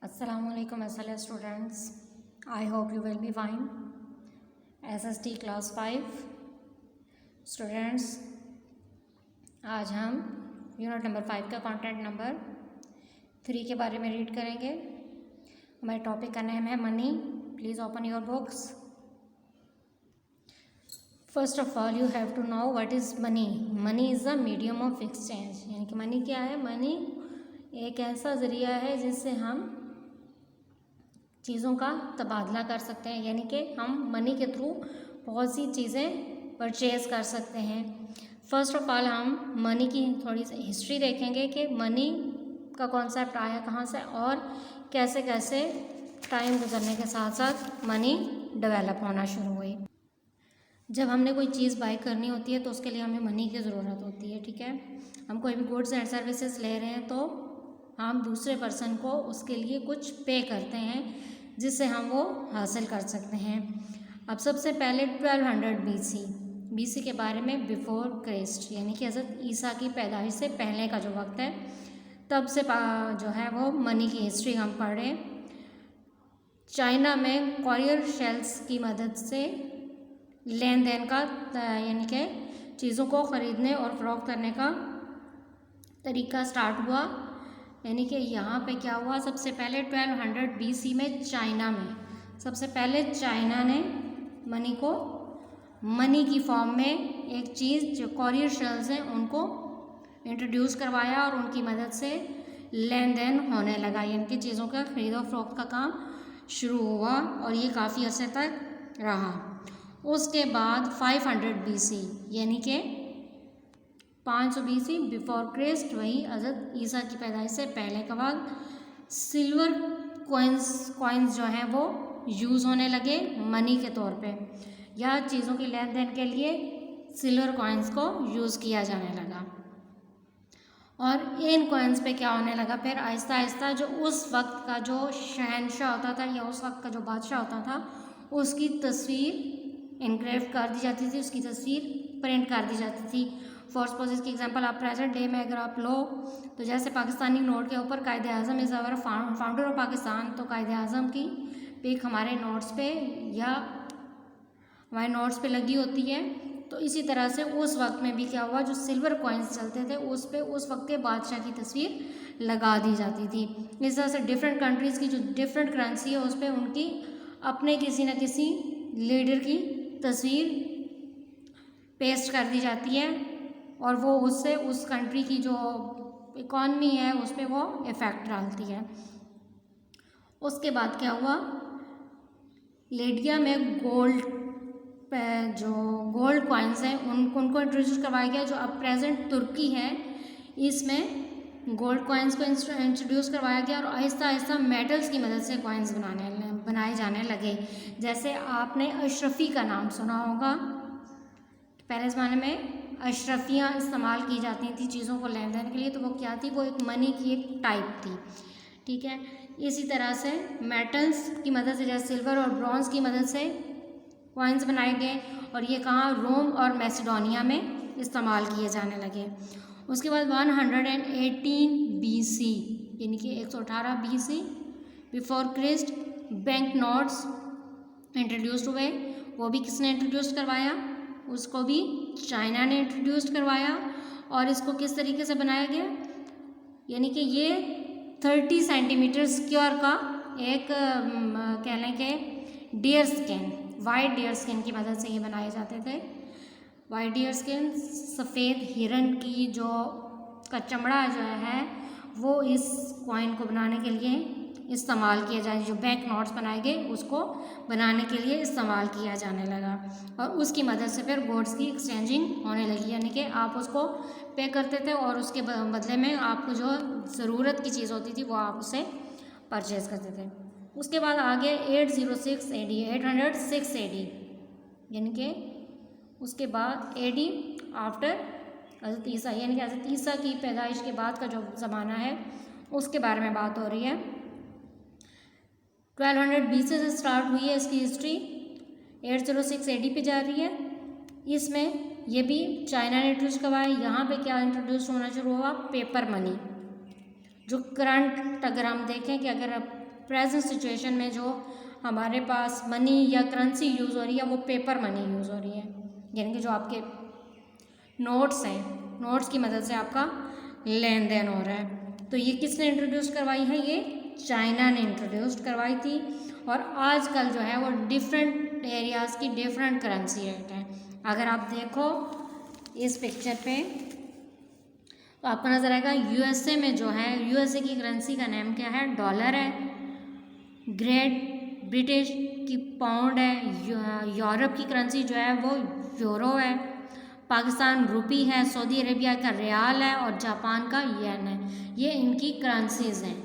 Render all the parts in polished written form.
Assalamualaikum SLS students. I hope you will be fine. SST class 5 students, आज हम unit number 5 का content number 3 के बारे में रीड करेंगे। हमारे टॉपिक का नेम है money. Please open your books. First of all you have to know what is money. Money is a medium of exchange. यानी कि मनी क्या है? मनी एक ऐसा ज़रिया है जिससे हम चीज़ों का तबादला कर सकते हैं। यानी कि हम मनी के थ्रू बहुत सी चीज़ें परचेज़ कर सकते हैं। फर्स्ट ऑफ ऑल हम मनी की थोड़ी सी हिस्ट्री देखेंगे कि मनी का कॉन्सेप्ट आया कहाँ से और कैसे कैसे टाइम गुजरने के साथ साथ मनी डेवलप होना शुरू हुई। जब हमने कोई चीज़ बाय करनी होती है तो उसके लिए हमें मनी की ज़रूरत होती है। ठीक है, हम कोई भी गुड्स एंड सर्विसेज ले रहे हैं तो हम दूसरे पर्सन को उसके लिए कुछ पे करते हैं जिससे हम वो हासिल कर सकते हैं। अब सबसे पहले 1200 BC के बारे में, बिफोर क्राइस्ट, यानी कि हज़रत ईसा की पैदाइश से पहले का जो वक्त है, तब से जो है वो मनी की हिस्ट्री हम पढ़ रहे हैं। चाइना में कॉरियर शेल्स की मदद से लेन देन का यानी कि चीज़ों को ख़रीदने और फ़रोख्त करने का तरीका स्टार्ट हुआ। यानी कि यहाँ पे क्या हुआ, सबसे पहले 1200 BC में चाइना में सबसे पहले चाइना ने मनी को मनी की फॉर्म में एक चीज़ जो कॉरियर शेल्स हैं उनको इंट्रोड्यूस करवाया और उनकी मदद से लेन देन होने लगा। यानी कि चीज़ों का ख़रीदो फरोख्त का काम शुरू हुआ और ये काफ़ी अर्से तक रहा। उसके बाद 500 BC यानी कि 500 BC बिफोर क्राइस्ट, वही हज़रत ईसा की पैदाइश से पहले का वक्त, सिल्वर कॉइन्स जो हैं वो यूज़ होने लगे मनी के तौर पे, या चीज़ों के लेन देन के लिए सिल्वर कॉइन्स को यूज़ किया जाने लगा। और इन कॉइन्स पे क्या होने लगा, फिर आहिस्ता आहिस्ता जो उस वक्त का जो शहनशाह होता था या उस वक्त का जो बादशाह होता था उसकी तस्वीर इनग्रेव कर दी जाती थी, उसकी तस्वीर प्रिंट कर दी जाती थी। फॉर सपोज इसकी एग्जांपल आप प्रेजेंट डे में अगर आप लो तो जैसे पाकिस्तानी नोट के ऊपर Quaid-e-Azam is our founder of Pakistan, तो कायदे आज़म की पिक हमारे नोट्स पे या हमारे नोट्स पे लगी होती है। तो इसी तरह से उस वक्त में भी क्या हुआ, जो सिल्वर कॉइन्स चलते थे उस पे उस वक्त के बादशाह की तस्वीर लगा दी जाती थी। इस तरह से डिफरेंट कंट्रीज़ की जो डिफरेंट करेंसी है उस पर उनकी अपने किसी न किसी लीडर की तस्वीर पेस्ट कर दी जाती है और वो उससे उस कंट्री की जो इकॉनमी है उस पर वो इफ़ेक्ट डालती है। उसके बाद क्या हुआ, लिबिया में जो गोल्ड कॉइन्स हैं उनको इंट्रोड्यूस करवाया गया। जो अब प्रेजेंट तुर्की है इसमें गोल्ड कॉइन्स को इंट्रोड्यूस करवाया गया और आहिस्ता आहिस्ता मेटल्स की मदद से कॉइन्स बनाए जाने लगे। जैसे आपने अशरफी का नाम सुना होगा, पहले ज़माने में अशरफियाँ इस्तेमाल की जाती थी चीज़ों को लेन देन के लिए, तो वो क्या थी, वो एक मनी की एक टाइप थी। ठीक है, इसी तरह से मेटल्स की मदद से जैसे सिल्वर और ब्रॉन्ज की मदद से कॉइन्स बनाए गए और ये कहाँ, रोम और मैसिडोनिया में इस्तेमाल किए जाने लगे। उसके बाद 118 BC यानी कि 118 BC before Christ bank notes introduced हुए। वो भी किसने इंट्रोड्यूस करवाया, उसको भी चाइना ने इंट्रोड्यूस करवाया। और इसको किस तरीके से बनाया गया, यानी कि ये 30 सेंटीमीटर स्क्वायर का एक कह लें कि dear skin, white dear skin की मदद से ये बनाए जाते थे। वाइट डियर स्किन, सफ़ेद हिरन की जो का चमड़ा जो है वो इस कॉइन को बनाने के लिए इस्तेमाल किया जाए, जो बैंक नोट्स बनाए गए उसको बनाने के लिए इस्तेमाल किया जाने लगा और उसकी मदद से फिर गुड्स की एक्सचेंजिंग होने लगी। यानी कि आप उसको पे करते थे और उसके बदले में आपको जो ज़रूरत की चीज़ होती थी वो आप उसे परचेज़ करते थे। उसके बाद आगे 806 AD यानी कि उसके बाद AD आफ्टर हज़रत ईसा, यानी कि हज़रत ईसा की पैदाइश के बाद का जो ज़माना है उसके बारे में बात हो रही है। 1200 BC से स्टार्ट हुई है इसकी हिस्ट्री, 806 AD पे जा रही है। इसमें ये भी चाइना ने इंट्रोड्यूस करवाया। यहाँ पे क्या इंट्रोड्यूस होना शुरू हुआ, पेपर मनी। जो करंट अगर हम देखें कि अगर प्रेजेंट सिचुएशन में जो हमारे पास मनी या करेंसी यूज़ हो रही है वो पेपर मनी यूज़ हो रही है, यानी कि जो आपके नोट्स हैं, नोट्स की मदद से आपका लेन देन हो रहा है। तो ये किसने इंट्रोड्यूस करवाई है? ये चाइना ने इंट्रोड्यूस करवाई थी। और आजकल जो है वो डिफरेंट एरियाज़ की डिफरेंट करेंसी रेट है। अगर आप देखो इस पिक्चर पे तो आपको नज़र आएगा यूएसए में जो है, यूएसए की करेंसी का नाम क्या है? डॉलर है। ग्रेट ब्रिटिश की पाउंड है। यूरोप की करेंसी जो है वो यूरो है। पाकिस्तान रुपी है। सऊदी अरेबिया का रियाल है और जापान का येन है। ये इनकी करेंसीज हैं।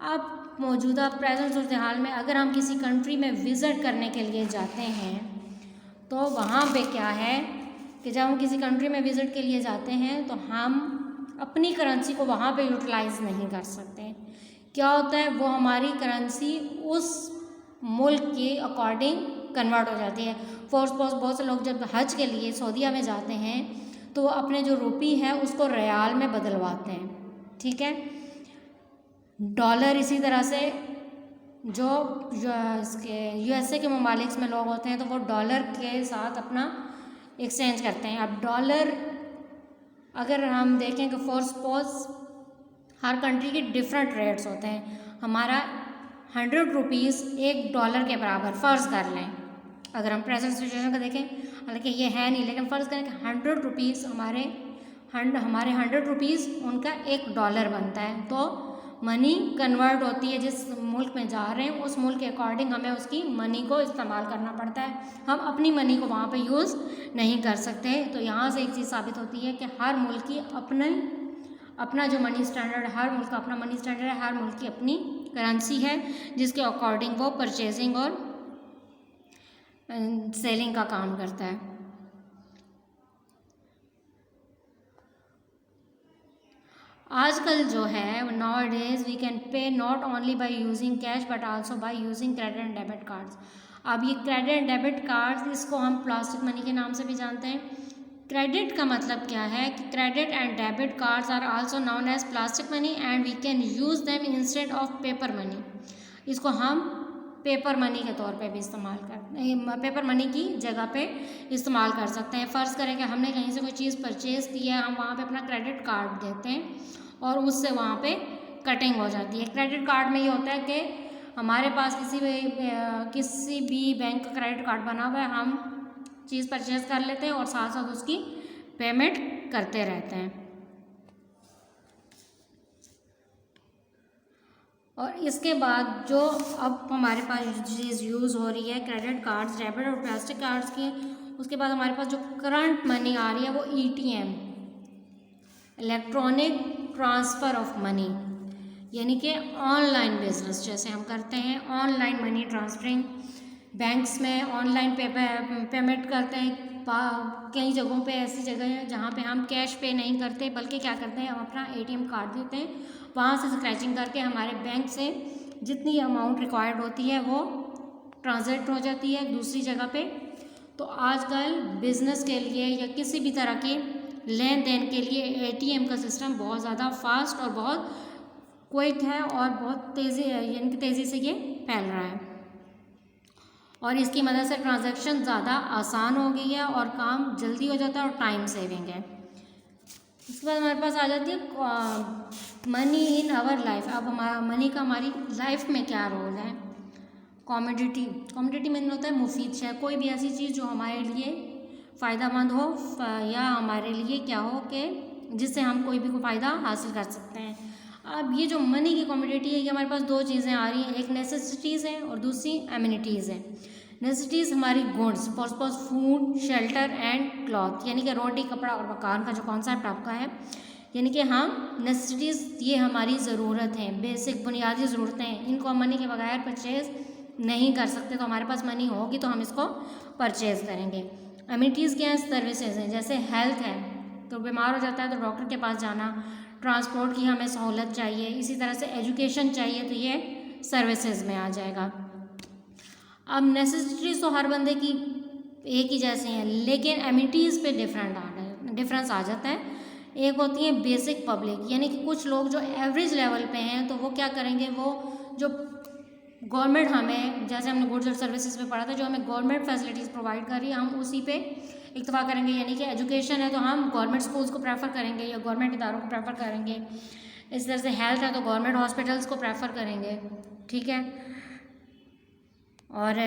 अब मौजूदा प्रेजेंट सूरत हाल में अगर हम किसी कंट्री में विज़िट करने के लिए जाते हैं तो वहाँ पे क्या है कि जब हम किसी कंट्री में विज़िट के लिए जाते हैं तो हम अपनी करेंसी को वहाँ पे यूटिलाइज़ नहीं कर सकते। क्या होता है, वो हमारी करेंसी उस मुल्क के अकॉर्डिंग कन्वर्ट हो जाती है। फॉर सपोज बहुत से लोग जब हज के लिए सऊदीया में जाते हैं तो वो अपने जो रुपी है उसको रियाल में बदलवाते हैं, ठीक है। डॉलर इसी तरह से जो इसके यूएसए के ममालिक में लोग होते हैं तो वो डॉलर के साथ अपना एक्सचेंज करते हैं। अब डॉलर अगर हम देखें कि फॉर सपोज हर कंट्री के डिफरेंट रेट्स होते हैं। हमारा 100 रुपीज़ $1 के बराबर फ़र्ज़ कर लें, अगर हम प्रेजेंट सिचुएशन को देखें, हालांकि ये है नहीं, लेकिन फ़र्ज़ करें कि 100 रुपीज़ हमारे 100 रुपीज़ उनका $1 बनता है। तो मनी कन्वर्ट होती है, जिस मुल्क में जा रहे हैं उस मुल्क के अकॉर्डिंग हमें उसकी मनी को इस्तेमाल करना पड़ता है। हम अपनी मनी को वहाँ पे यूज़ नहीं कर सकते। तो यहाँ से एक चीज़ साबित होती है कि हर मुल्क की अपना जो मनी स्टैंडर्ड, हर मुल्क का अपना मनी स्टैंडर्ड है, हर मुल्क की अपनी करेंसी है जिसके अकॉर्डिंग वो परचेजिंग और सेलिंग का काम करता है। आजकल जो है nowadays we can pay not only by using cash but also by using credit and debit cards. अब ये क्रेडिट एंड डेबिट कार्ड्स, इसको हम प्लास्टिक मनी के नाम से भी जानते हैं। क्रेडिट का मतलब क्या है कि credit and debit cards are also known as plastic money and we can use them instead of paper money. इसको हम पेपर मनी के तौर पे भी इस्तेमाल पेपर मनी की जगह पे इस्तेमाल कर सकते हैं। फ़र्ज़ करें कि हमने कहीं से कोई चीज़ परचेज़ की है, हम वहाँ पे अपना क्रेडिट कार्ड देते हैं और उससे वहाँ पे कटिंग हो जाती है। क्रेडिट कार्ड में ये होता है कि हमारे पास किसी भी बैंक का क्रेडिट कार्ड बना हुआ है, हम चीज़ परचेज़ कर लेते हैं और साथ साथ उसकी पेमेंट करते रहते हैं। और इसके बाद जो अब हमारे पास चीज़ यूज़ हो रही है क्रेडिट कार्ड्स, डेबिट और प्लास्टिक कार्ड्स की, उसके बाद हमारे पास जो करंट मनी आ रही है वो ETM, electronic transfer of money, यानी कि ऑनलाइन बिजनेस जैसे हम करते हैं, ऑनलाइन मनी ट्रांसफरिंग। बैंक्स में ऑनलाइन पेमेंट करते हैं। कई जगहों पे ऐसी जगह है जहाँ पे हम कैश पे नहीं करते, बल्कि क्या करते हैं, हम अपना ATM कार्ड देते हैं, वहाँ से स्क्रैचिंग करके हमारे बैंक से जितनी अमाउंट रिक्वायर्ड होती है वो ट्रांसफर हो जाती है दूसरी जगह पे। तो आजकल बिज़नेस के लिए या किसी भी तरह के लेन देन के लिए ATM का सिस्टम बहुत ज़्यादा फास्ट और बहुत क्विक है और बहुत तेज़ी से ये फैल रहा है और इसकी मदद से ट्रांजैक्शन ज़्यादा आसान हो गई है और काम जल्दी हो जाता है और टाइम सेविंग है। इसके बाद हमारे पास आ जाती है मनी इन आवर लाइफ। अब हमारा मनी का हमारी लाइफ में क्या रोल है। कॉमोडिटी मीन होता है मुफीद शय, कोई भी ऐसी चीज़ जो हमारे लिए फ़ायदेमंद हो या हमारे लिए क्या हो कि जिससे हम कोई भी फ़ायदा हासिल कर सकते हैं। अब ये जो मनी की कॉमोडिटी है, ये हमारे पास दो चीज़ें आ रही हैं, एक नेसेसिटीज़ है और दूसरी एमिनिटीज़ है। नेसेसिटीज़ हमारी goods, for suppose food, shelter and cloth, यानी कि रोटी, कपड़ा और मकान का जो कॉन्सेप्ट आपका है, यानी कि हम नेसेसिटीज़ ये हमारी ज़रूरत हैं, बेसिक बुनियादी ज़रूरतें हैं, इनको हम मनी के बगैर परचेज़ नहीं कर सकते। तो हमारे पास मनी होगी तो हम इसको परचेज़ करेंगे। एमिनिटीज़ क्या है, सर्विसेज हैं, जैसे हेल्थ है तो बीमार हो जाता है तो डॉक्टर के पास जाना, ट्रांसपोर्ट की हमें सहूलत चाहिए, इसी तरह से एजुकेशन चाहिए तो ये सर्विसेज में आ जाएगा। अब नेसेसिटीज़ तो हर बंदे की एक ही जैसी हैं, लेकिन एमिनिटीज़ पे डिफरेंस आ जाता है। एक होती है बेसिक पब्लिक, यानी कि कुछ लोग जो एवरेज लेवल पे हैं तो वो क्या करेंगे, वो जो गवर्नमेंट हमें, जैसे हमने गुड्स और सर्विसेज में पढ़ा था, जो हमें गवर्नमेंट फैसिलिटीज़ प्रोवाइड कर रही है, हम उसी पे इक्तफा करेंगे। यानी कि एजुकेशन है तो हम गवर्नमेंट स्कूल्स को प्रेफर करेंगे या गवर्नमेंट इदारों को प्रेफर करेंगे। इस तरह से हेल्थ है तो गवर्नमेंट हॉस्पिटल्स को प्रेफर करेंगे, ठीक है। और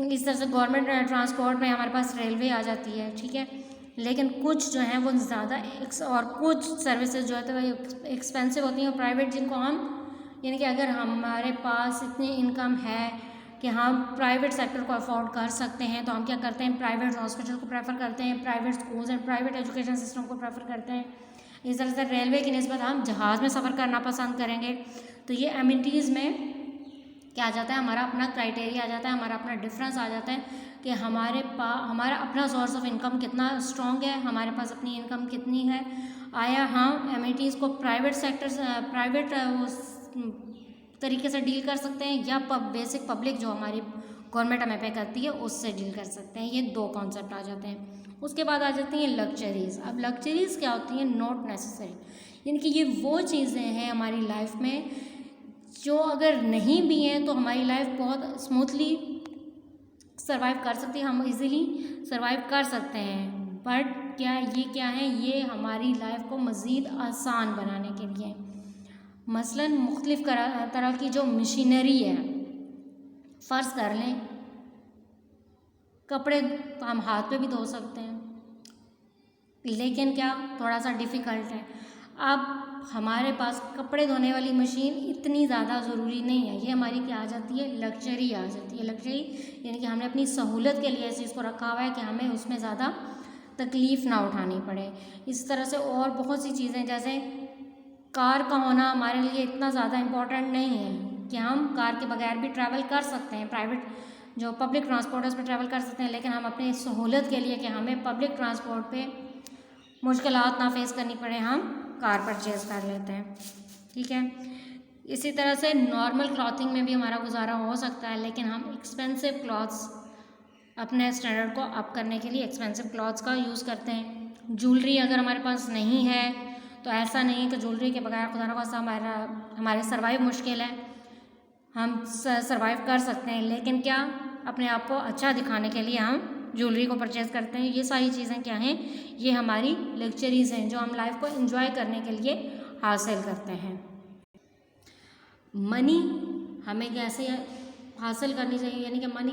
इस तरह से गवर्नमेंट ट्रांसपोर्ट में हमारे पास रेलवे आ जाती है, ठीक है। लेकिन कुछ जो हैं वो ज़्यादा और कुछ सर्विसेज जो है तो वो एक्सपेंसिव होती हैं, प्राइवेट, जिनको हम, यानी कि अगर हमारे पास इतनी इनकम है कि हम प्राइवेट सेक्टर को अफोर्ड कर सकते हैं तो हम क्या करते हैं, प्राइवेट हॉस्पिटल को प्रेफर करते हैं, private schools and private education system को प्रेफर करते हैं। इस तरह से रेलवे की निस्बत हम जहाज़ में सफ़र करना पसंद करेंगे। तो ये एमिनिटीज़ में क्या आ जाता है, हमारा अपना क्राइटेरिया आ जाता है, हमारा अपना डिफरेंस आ जाता है कि हमारा अपना सोर्स ऑफ इनकम कितना स्ट्रॉन्ग है, हमारे पास अपनी इनकम कितनी है, आया हम एमिनिटीज़ को प्राइवेट सेक्टर प्राइवेट तरीके से डील कर सकते हैं या बेसिक पब्लिक जो हमारी गवर्नमेंट हमें पे करती है उससे डील कर सकते हैं। ये दो कॉन्सेप्ट आ जाते हैं। उसके बाद आ जाती हैं लग्जरीज़। अब लग्जरीज़ क्या होती हैं, नॉट नेसेसरी, यानी कि ये वो चीज़ें हैं हमारी लाइफ में जो अगर नहीं भी हैं तो हमारी लाइफ बहुत स्मूथली सर्वाइव कर सकती है, हम इजीली सर्वाइव कर सकते हैं। बट क्या है, ये हमारी लाइफ को मज़ीद आसान बनाने के लिए, मसलन मुख्तलिफ़ तरह की जो मशीनरी है, फ़र्ज़ कर लें कपड़े हम हाथ पे भी धो सकते हैं, लेकिन क्या थोड़ा सा डिफ़िकल्ट है। अब हमारे पास कपड़े धोने वाली मशीन इतनी ज़्यादा ज़रूरी नहीं है, ये हमारी क्या आ जाती है, लग्जरी आ जाती है। लग्जरी यानी कि हमने अपनी सहूलत के लिए इस चीज़ को रखा हुआ है कि हमें उसमें ज़्यादा तकलीफ़ ना उठानी पड़े। इस तरह से और बहुत सी चीज़ें, जैसे कार का होना हमारे लिए इतना ज़्यादा इम्पॉर्टेंट नहीं है कि हम कार के बगैर भी ट्रैवल कर सकते हैं, प्राइवेट जो पब्लिक ट्रांसपोर्ट है उस पर ट्रैवल कर सकते हैं, लेकिन हम अपनी सहूलत के लिए कि हमें पब्लिक ट्रांसपोर्ट पे मुश्किलात ना फेस करनी पड़े, हम कार परचेज़ कर लेते हैं, ठीक है। इसी तरह से नॉर्मल क्लॉथिंग में भी हमारा गुजारा हो सकता है, लेकिन हम एक्सपेंसिव क्लॉथ्स अपने स्टैंडर्ड को अप करने के लिए एक्सपेंसिव क्लॉथ्स का यूज़ करते हैं। ज्वेलरी अगर हमारे पास नहीं है तो ऐसा नहीं है कि ज्वेलरी के बगैर खुदा न खास्ता हमारे सर्वाइव मुश्किल है, हम सर्वाइव कर सकते हैं, लेकिन क्या अपने आप को अच्छा दिखाने के लिए हम ज्वेलरी को परचेज़ करते हैं। ये सारी चीज़ें क्या हैं, ये हमारी लग्जरीज़ हैं जो हम लाइफ को एंजॉय करने के लिए हासिल करते हैं। मनी हमें कैसे हासिल करनी चाहिए, यानी कि मनी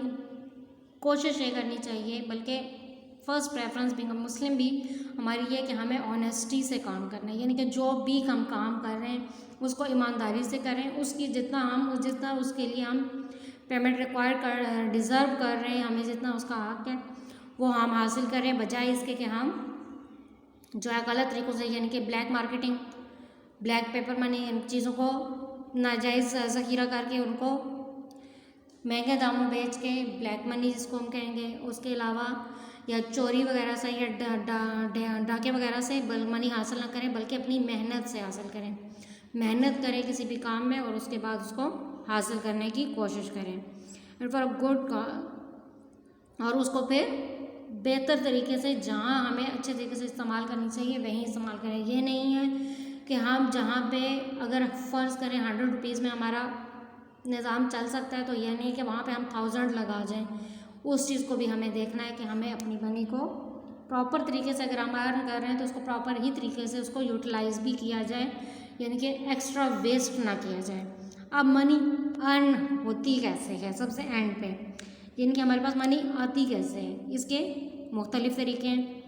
कोशिश ये करनी चाहिए, बल्कि फ़र्स्ट प्रेफरेंस भी मुस्लिम भी हमारी ये कि हमें ऑनेस्टी से काम करना है, यानी कि जो भी हम काम कर रहे हैं उसको ईमानदारी से करें, उसकी जितना उसके लिए हम पेमेंट डिज़र्व कर रहे हैं, हमें जितना उसका हक है वो हम हासिल करें, बजाय इसके कि हम जो है गलत तरीक़ों से, यानी कि black marketing, black paper money, इन चीज़ों को नाजायज़ ज़ख़ीरा करके उनको महंगे दामों बेच के, ब्लैक मनी जिसको हम कहेंगे, उसके अलावा या चोरी वगैरह से या डाके वगैरह से मनी हासिल ना करें, बल्कि अपनी मेहनत से हासिल करें। मेहनत करें किसी भी काम में और उसके बाद उसको हासिल करने की कोशिश करें एंड फॉर गुड, और उसको फिर बेहतर तरीके से, जहाँ हमें अच्छे तरीके से इस्तेमाल करनी चाहिए वहीं इस्तेमाल करें। ये नहीं है कि हम जहाँ पे अगर फ़र्ज़ करें 100 रुपीज़ में हमारा निज़ाम चल सकता है तो यह नहीं कि वहाँ पे हम 1000 लगा जाएं। उस चीज़ को भी हमें देखना है कि हमें अपनी मनी को प्रॉपर तरीके से, अगर हम अर्न कर रहे हैं तो उसको प्रॉपर ही तरीके से उसको यूटिलाइज़ भी किया जाए, यानी कि एक्स्ट्रा वेस्ट ना किया जाए। अब मनी अर्न होती कैसे है, सबसे एंड पे, यानी कि हमारे पास मनी आती कैसे है, इसके मुख्तलिफ़ तरीके हैं।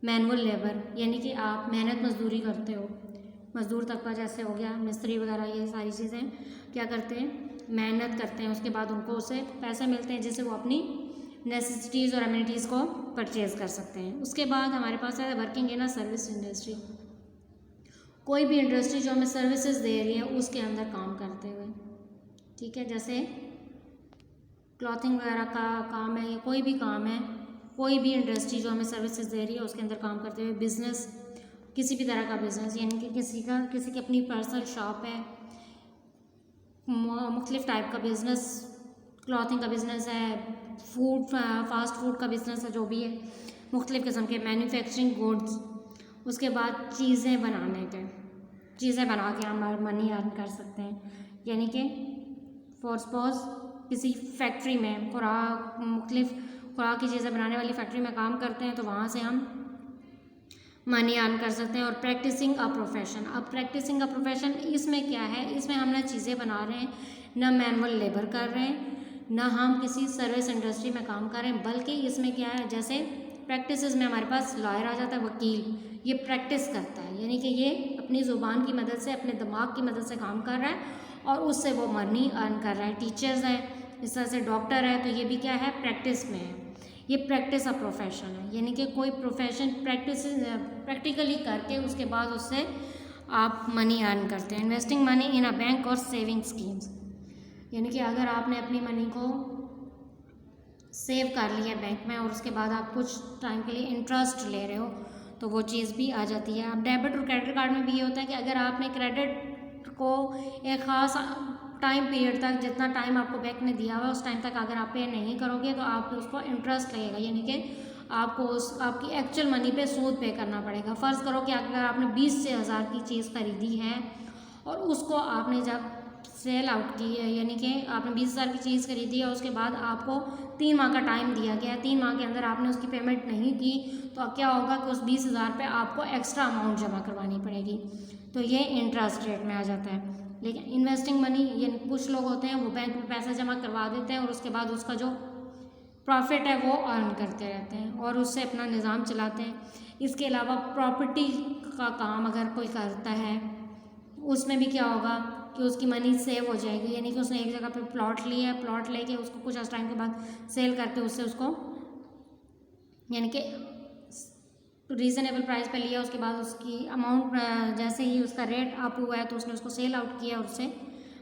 मैनुअल लेबर, यानी कि आप मेहनत मजदूरी करते हो, मज़दूर तबका जैसे हो गया, मिस्त्री वगैरह, ये सारी चीज़ें क्या करते हैं, मेहनत करते हैं, उसके बाद उनको उससे पैसे मिलते हैं जिससे वो अपनी नेसेसिटीज़ और एमिनिटीज़ को परचेज़ कर सकते हैं। उसके बाद हमारे पास है working in a service industry, कोई भी इंडस्ट्री जो हमें सर्विसेज दे रही है उसके अंदर काम करते हुए, ठीक है। जैसे क्लॉथिंग वगैरह का काम है या कोई भी काम है, कोई भी इंडस्ट्री जो हमें सर्विसेज दे रही है उसके अंदर काम करते हुए, बिज़नेस, किसी भी तरह का बिज़नेस, यानी कि किसी की अपनी पर्सनल शॉप है, मुख्तलिफ़ टाइप का बिज़नेस, क्लॉथिंग का बिज़नेस है, फास्ट फूड का बिज़नेस है, जो भी है, मुख्तलिफ़ किस्म के मैन्युफैक्चरिंग गुड्स, उसके बाद चीज़ें बनाने के, चीज़ें बना के हम मनी अर्न कर सकते हैं। यानी कि फॉर सपोज किसी फैक्ट्री में मुख्तलिफ खुराक की चीज़ें बनाने वाली फैक्ट्री में काम करते हैं तो वहाँ से हम मनी अर्न कर सकते हैं। और प्रैक्टिसिंग अ प्रोफेशन, अब प्रैक्टिसिंग अ प्रोफेशन इसमें क्या है, इसमें हम ना चीज़ें बना रहे हैं, ना मैनुअल लेबर कर रहे हैं, ना हम किसी सर्विस इंडस्ट्री में काम कर रहे हैं, बल्कि इसमें क्या है, जैसे प्रैक्टिस में हमारे पास लॉयर आ जाता है, वकील, ये प्रैक्टिस करता है, यानी कि ये अपनी ज़ुबान की मदद से, अपने दिमाग की मदद से काम कर रहा है और उससे वो मनी अर्न कर रहा है। टीचर्स हैं, इस तरह से डॉक्टर है, तो ये भी क्या है, प्रैक्टिस में है। ये प्रैक्टिस अ प्रोफेशन है, यानी कि कोई प्रोफेशन प्रैक्टिकली करके उसके बाद उससे आप मनी अर्न करते हैं। Investing money in a bank और सेविंग स्कीम्स, यानी कि अगर आपने अपनी मनी को सेव कर लिया बैंक में और उसके बाद आप कुछ टाइम के लिए इंटरेस्ट ले रहे हो तो वो चीज़ भी आ जाती है। अब डेबिट और क्रेडिट कार्ड में भी ये होता है कि अगर आपने क्रेडिट को एक ख़ास टाइम पीरियड तक, जितना टाइम आपको बैंक ने दिया हुआ है उस टाइम तक अगर आप पे नहीं करोगे तो आप उसको इंटरेस्ट लगेगा, यानी कि आपको आपकी एक्चुअल मनी पे सूद पे करना पड़ेगा। फ़र्ज़ करो कि अगर आपने 20 से 1000 की चीज़ खरीदी है और उसको आपने जब सेल आउट की है, यानी कि आपने 20,000 की चीज़ खरीदी है, उसके बाद आपको 3 माह का टाइम दिया गया है, 3 माह के अंदर आपने उसकी पेमेंट नहीं की तो क्या होगा कि उस 20,000 पे आपको एक्स्ट्रा अमाउंट जमा करवानी पड़ेगी, तो ये इंटरेस्ट रेट में आ जाता है। लेकिन इन्वेस्टिंग मनी, ये कुछ लोग होते हैं वो बैंक में पैसा जमा करवा देते हैं और उसके बाद उसका जो प्रॉफिट है वो अर्न करते रहते हैं और उससे अपना निज़ाम चलाते हैं। इसके अलावा प्रॉपर्टी का काम अगर कोई करता है उसमें भी क्या होगा कि उसकी मनी सेव हो जाएगी, यानी कि उसने एक जगह पे प्लॉट लिया है, प्लॉट लेके उसको कुछ टाइम के बाद सेल करके उससे उसको यानी कि रीज़नेबल प्राइस पे लिया, उसके बाद उसकी अमाउंट जैसे ही उसका रेट अप हुआ है तो उसने उसको सेल आउट किया और उससे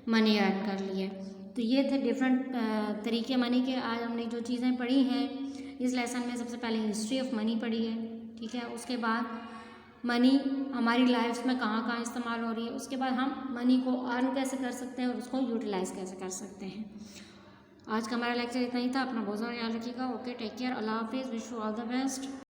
मनी अर्न कर लिया। तो ये थे डिफरेंट तरीके मनी के। आज हमने जो चीज़ें पढ़ी हैं इस लेसन में, सबसे पहले हिस्ट्री ऑफ मनी पढ़ी है, ठीक है, उसके बाद मनी हमारी लाइफ में कहाँ कहाँ इस्तेमाल हो रही है, उसके बाद हम मनी को अर्न कैसे कर सकते हैं और उसको यूटिलाइज़ कैसे कर सकते हैं। आज का हमारा लेक्चर इतना ही था। अपना बहुत ज़्यादा ख्याल रखिएगा। ओके, टेक केयर, अल्लाह हाफिज़, wish you all the best.